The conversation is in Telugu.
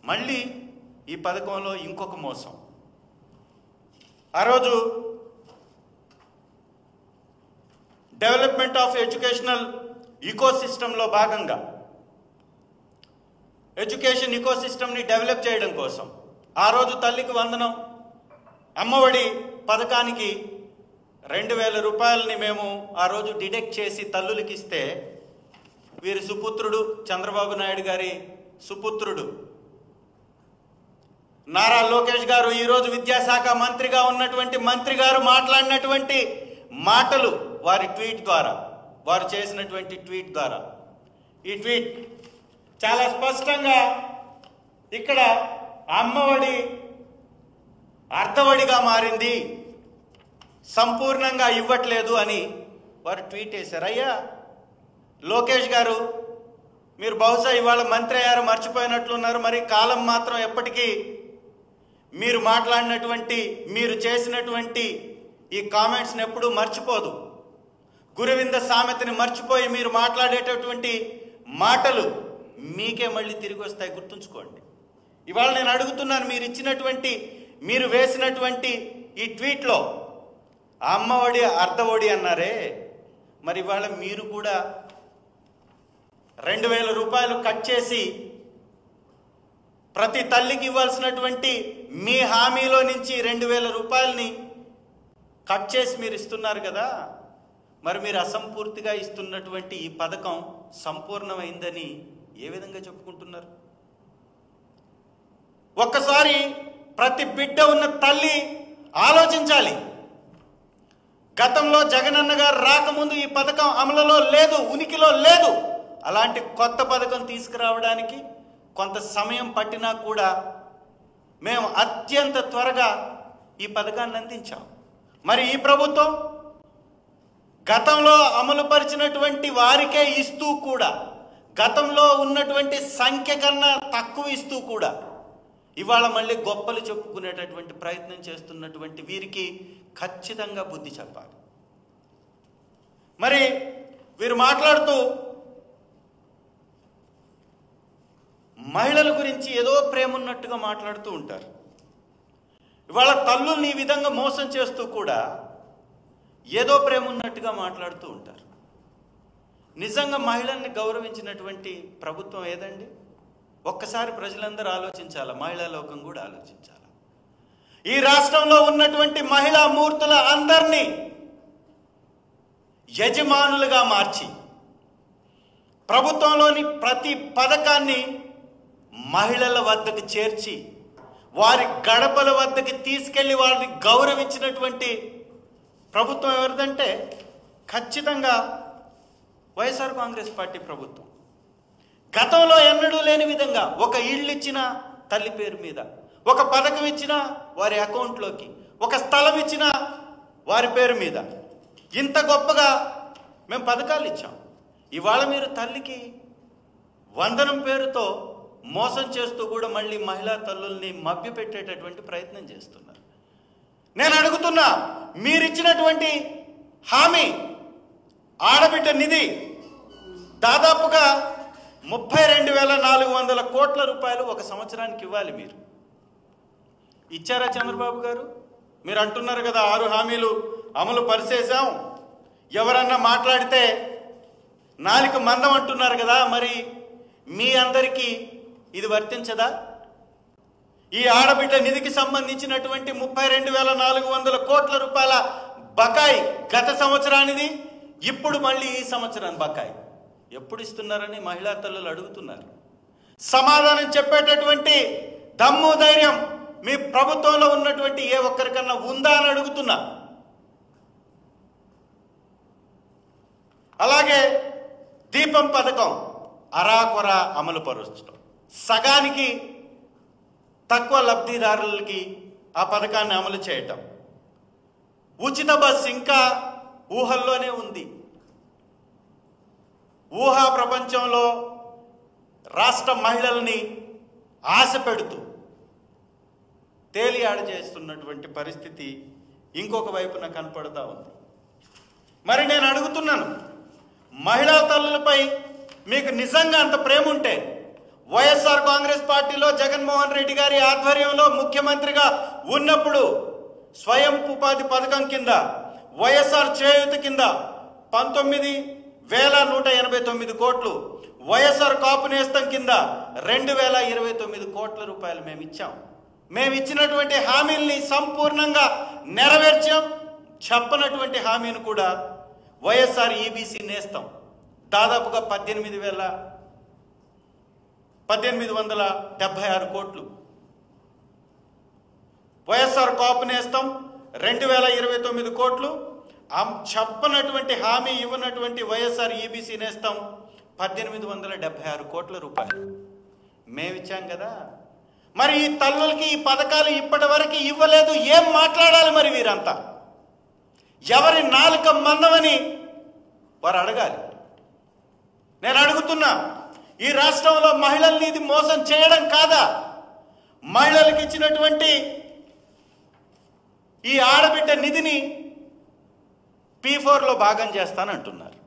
మళ్ళీ ఈ పథకంలో ఇంకొక మోసం. ఆ రోజు డెవలప్మెంట్ ఆఫ్ ఎడ్యుకేషనల్ ఈకోసిస్టంలో భాగంగా ఎడ్యుకేషన్ ఈకోసిస్టమ్ని డెవలప్ చేయడం కోసం ఆ రోజు తల్లికి వందనం అమ్మఒడి పథకానికి 2000 రూపాయలని మేము ఆ రోజు డిడక్ట్ చేసి తల్లులకి ఇస్తే, వీరి సుపుత్రుడు చంద్రబాబు నాయుడు గారి సుపుత్రుడు నారా లోకేష్ గారు ఈరోజు విద్యాశాఖ మంత్రిగా ఉన్నటువంటి మంత్రి గారు మాట్లాడినటువంటి మాటలు, వారి ట్వీట్ ద్వారా, వారు చేసినటువంటి ట్వీట్ ద్వారా, ఈ ట్వీట్ చాలా స్పష్టంగా ఇక్కడ అమ్మఒడి అర్థవడిగా మారింది, సంపూర్ణంగా ఇవ్వట్లేదు అని వారు ట్వీట్ చేశారు. అయ్యా లోకేష్ గారు, మీరు బహుశా ఇవాళ మంత్రి అయ్యారు, మర్చిపోయినట్లున్నారు. మరి కాలం మాత్రం ఎప్పటికీ మీరు మాట్లాడినటువంటి, మీరు చేసినటువంటి ఈ కామెంట్స్ని ఎప్పుడూ మర్చిపోదు. గురువింద సామెతని మర్చిపోయి మీరు మాట్లాడేటటువంటి మాటలు మీకే మళ్ళీ తిరిగి వస్తాయి, గుర్తుంచుకోండి. ఇవాళ నేను అడుగుతున్నాను, మీరు ఇచ్చినటువంటి, మీరు వేసినటువంటి ఈ ట్వీట్లో అమ్మఒడి అర్ధఒడి అన్నారే, మరి ఇవాళ మీరు కూడా 2000 రూపాయలు కట్ చేసి ప్రతి తల్లికి ఇవ్వాల్సినటువంటి మీ హామీలో నుంచి 2000 రూపాయలని కట్ చేసి మీరు ఇస్తున్నారు కదా, మరి మీరు అసంపూర్తిగా ఇస్తున్నటువంటి ఈ పథకం సంపూర్ణమైందని ఏ విధంగా చెప్పుకుంటున్నారు? ఒక్కసారి ప్రతి బిడ్డ ఉన్న తల్లి ఆలోచించాలి. గతంలో జగనన్న గారు రాకముందు ఈ పథకం అమలులో లేదు, ఉనికిలో లేదు. అలాంటి కొత్త పథకం తీసుకురావడానికి కొంత సమయం పట్టినా కూడా మేము అత్యంత త్వరగా ఈ పథకాన్ని అందించాం. మరి ఈ ప్రభుత్వం గతంలో అమలుపరిచినటువంటి వారికే ఇస్తూ కూడా, గతంలో ఉన్నటువంటి సంఖ్య కన్నా తక్కువ ఇస్తూ కూడా ఇవాళ మళ్ళీ గొప్పలు చెప్పుకునేటటువంటి ప్రయత్నం చేస్తున్నటువంటి వీరికి ఖచ్చితంగా బుద్ధి చెప్పాలి. మరి వీరు మాట్లాడుతూ మహిళల గురించి ఏదో ప్రేమ ఉన్నట్టుగా మాట్లాడుతూ ఉంటారు. ఇవాళ తల్లుల్ని ఈ విధంగా మోసం చేస్తూ కూడా ఏదో ప్రేమ ఉన్నట్టుగా మాట్లాడుతూ ఉంటారు. నిజంగా మహిళల్ని గౌరవించినటువంటి ప్రభుత్వం ఏదండి? ఒక్కసారి ప్రజలందరూ ఆలోచించాలా, మహిళా లోకం కూడా ఆలోచించాలా. ఈ రాష్ట్రంలో ఉన్నటువంటి మహిళా మూర్తుల అందరినీ యజమానులుగా మార్చి ప్రభుత్వంలోని ప్రతి పథకాన్ని మహిళల వద్దకు చేర్చి వారి గడపల వద్దకు తీసుకెళ్లి వారిని గౌరవించినటువంటి ప్రభుత్వం ఎవరిదంటే ఖచ్చితంగా వైఎస్ఆర్ కాంగ్రెస్ పార్టీ ప్రభుత్వం. గతంలో ఎన్నడూ లేని విధంగా ఒక ఇల్లు ఇచ్చిన తల్లి పేరు మీద, ఒక పథకం ఇచ్చిన వారి అకౌంట్లోకి, ఒక స్థలం ఇచ్చిన వారి పేరు మీద ఇంత గొప్పగా మేము పథకాలు ఇచ్చాం. ఇవాళ మీరు తల్లికి వందనం పేరుతో మోసం చేస్తూ కూడా మళ్ళీ మహిళా తల్లుల్ని మభ్యపెట్టేటటువంటి ప్రయత్నం చేస్తున్నారు. నేను అడుగుతున్నా, మీరిచ్చినటువంటి హామీ ఆడబిడ్డ నిధి దాదాపుగా 32,400 కోట్ల రూపాయలు ఒక సంవత్సరానికి ఇవ్వాలి. మీరు ఇచ్చారా చంద్రబాబు గారు? మీరు అంటున్నారు కదా 6 హామీలు అమలు పరిచేసాం, ఎవరన్నా మాట్లాడితే నాలుక మందం అంటున్నారు కదా, మరి మీ అందరికీ ఇది వర్తించదా? ఈ ఆడబిడ్డ నిధికి సంబంధించినటువంటి 32,400 కోట్ల రూపాయల బకాయి గత సంవత్సరానిది, ఇప్పుడు మళ్ళీ ఈ సంవత్సరం బకాయి ఎప్పుడు ఇస్తున్నారని మహిళా తల్లులు అడుగుతున్నారు. సమాధానం చెప్పేటటువంటి దమ్ము ధైర్యం మీ ప్రభుత్వంలో ఉన్నటువంటి ఏ ఒక్కరికన్నా ఉందా అని అడుగుతున్నా. అలాగే దీపం పథకం అరాకొర అమలు పరుచడం, సగానికి తక్కువ లబ్ధిదారులకి ఆ పథకాన్ని అమలు చేయటం, ఉచిత బస్ ఇంకా ఊహల్లోనే ఉంది. ఊహా ప్రపంచంలో రాష్ట్ర మహిళల్ని ఆశ పెడుతూ తేలియాడ చేస్తున్నటువంటి పరిస్థితి ఇంకొక వైపున కనపడతా ఉంది. మరి నేను అడుగుతున్నాను, మహిళా తల్లులపై మీకు నిజంగా అంత ప్రేమ ఉంటే వైఎస్ఆర్ కాంగ్రెస్ పార్టీలో జగన్మోహన్ రెడ్డి గారి ఆధ్వర్యంలో ముఖ్యమంత్రిగా ఉన్నప్పుడు స్వయం ఉపాధి పథకం కింద వైఎస్ఆర్ చేయూత కింద 19,189 కోట్లు, వైఎస్ఆర్ కాపు నేస్తం కింద 2,029 కోట్ల రూపాయలు మేము ఇచ్చాం. మేము ఇచ్చినటువంటి హామీల్ని సంపూర్ణంగా నెరవేర్చాం. చెప్పనటువంటి హామీని కూడా వైఎస్ఆర్ ఈబీసీ నేస్తం దాదాపుగా 18,876 కోట్లు, వైఎస్ఆర్ కాపు నేస్తం 2,029 కోట్లు, చెప్పనటువంటి హామీ ఇవ్వనటువంటి వైఎస్ఆర్ ఈబీసీ నేస్తం 1876 కోట్ల రూపాయలు మేమిచ్చాం కదా. మరి ఈ తల్లులకి ఈ పథకాలు ఇప్పటి వరకు ఇవ్వలేదు. ఏం మాట్లాడాలి మరి వీరంతా? ఎవరి నాలుక మందమని వారు అడగాలి. నేను అడుగుతున్నా, ఈ రాష్ట్రంలో మహిళల్ని ఇది మోసం చేయడం కాదా? మహిళలకు ఇచ్చినటువంటి ఈ ఆడబిడ్డ నిధిని P4లో భాగం చేస్తానంటున్నారు.